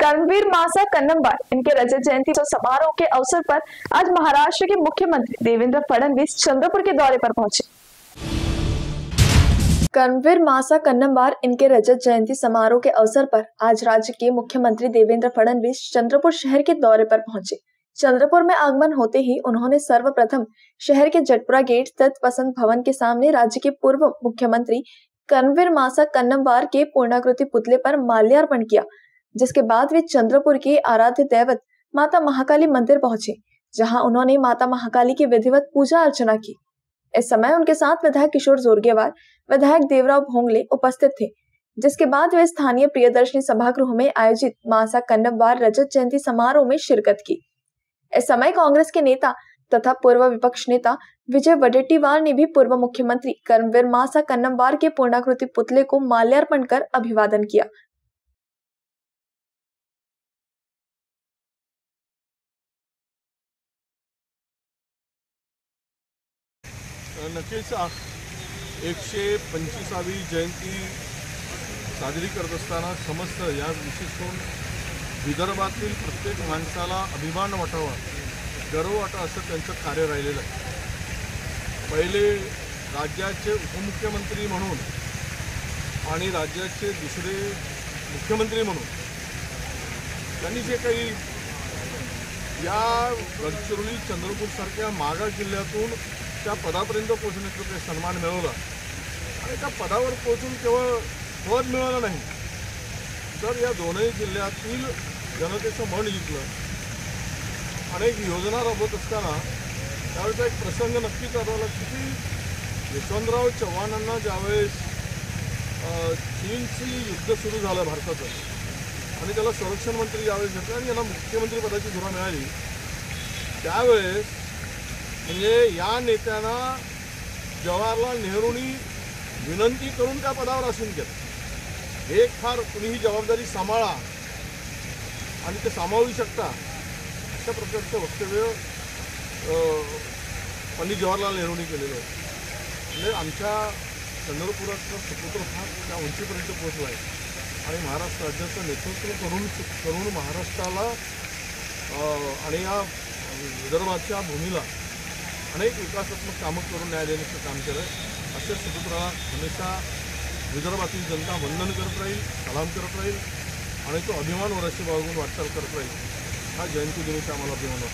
कर्मवीर मासा कन्नमवार इनके रजत जयंती समारोह के अवसर पर आज महाराष्ट्र के मुख्यमंत्री देवेंद्र फडणवीस चंद्रपुर के दौरे पर पहुंचे। कर्मवीर मासा कन्नमवार इनके रजत जयंती समारोह के अवसर पर आज राज्य के मुख्यमंत्री देवेंद्र फडणवीस चंद्रपुर शहर के दौरे पर पहुंचे। चंद्रपुर में आगमन होते ही उन्होंने सर्वप्रथम शहर के जटपुरा गेट स्थित वसंत भवन के सामने राज्य के पूर्व मुख्यमंत्री कर्मवीर मासा कन्नमवार के पूर्णाकृति पुतले पर माल्यार्पण किया, जिसके बाद वे चंद्रपुर के आराध्य दैवत माता महाकाली मंदिर पहुंचे, जहां उन्होंने माता महाकाली की विधिवत पूजा अर्चना की। इस समय उनके साथ विधायक किशोर जोरगेवार, विधायक देवराव भोंगले उपस्थित थे, जिसके बाद वे स्थानीय प्रियदर्शनी सभागृह में आयोजित मासा कन्नमवार रजत जयंती समारोह में शिरकत की। इस समय कांग्रेस के नेता तथा पूर्व विपक्ष नेता विजय वडेट्टीवार ने भी पूर्व मुख्यमंत्री कर्मवीर मासा कन्नमवार के पूर्णाकृति पुतले को माल्यार्पण कर अभिवादन किया। नक्कीच 125वी जयंती साजरी करत असताना समस्त या विशेषून विदर्भातील प्रत्येक माणसाला अभिमान वाटावा, गर्व वाटावा असं त्यांचं कार्य राहिलेलं आहे। पहिले राज्याचे उपमुख्यमंत्री म्हणून आणि राज्याचे दुसरे मुख्यमंत्री म्हणून त्यांनी जे काही या गडचिरोली चंद्रपूरसारख्या मागास जिल्ह्यातून त्या पदापर्यंत पोहोचण्याचा ते सन्मान मिळवला आणि त्या पदावर पोहोचून केवळ पद मिळवलं नाही, तर या दोनही जिल्ह्यातील जनतेचं मन जिंकलं। अनेक योजना राबवत असताना त्यावेळेचा एक प्रसंग नक्कीच आठवला की यशवंतराव चव्हाणांना ज्यावेळेस चीनची युद्ध सुरू झालं भारताचं आणि त्याला संरक्षण मंत्री ज्यावेळेस घेतलं आणि यांना मुख्यमंत्री पदाची धुरा मिळाली, त्यावेळेस म्हणजे या नेत्यांना जवाहरलाल नेहरूंनी विनंती करून त्या पदावर आसीन केलं। एक फार तुम्ही ही जबाबदारी सांभाळा आणि ते सांभाळू शकता अशा प्रकारचं वक्तव्य पंडित जवाहरलाल नेहरूंनी केलेलं आहे। म्हणजे आमच्या चंद्रपुरातला सुपुत्र फार त्या उंचीपर्यंत पोहोचला आहे आणि महाराष्ट्र राज्याचं नेतृत्व करून महाराष्ट्राला आणि या विदर्भाच्या भूमीला अनेक विकासात्मक कामं करून न्याय देण्याचं काम केलं आहे। अशा सुपुत्राला हमेशा विदर्भातील जनता वंदन करत राहील, सलाम करत राहील आणि तो अभिमान वर्षी बाळगून वाटचाल करत राहील। हा जयंती दिवशी आम्हाला अभिमान वाटतो।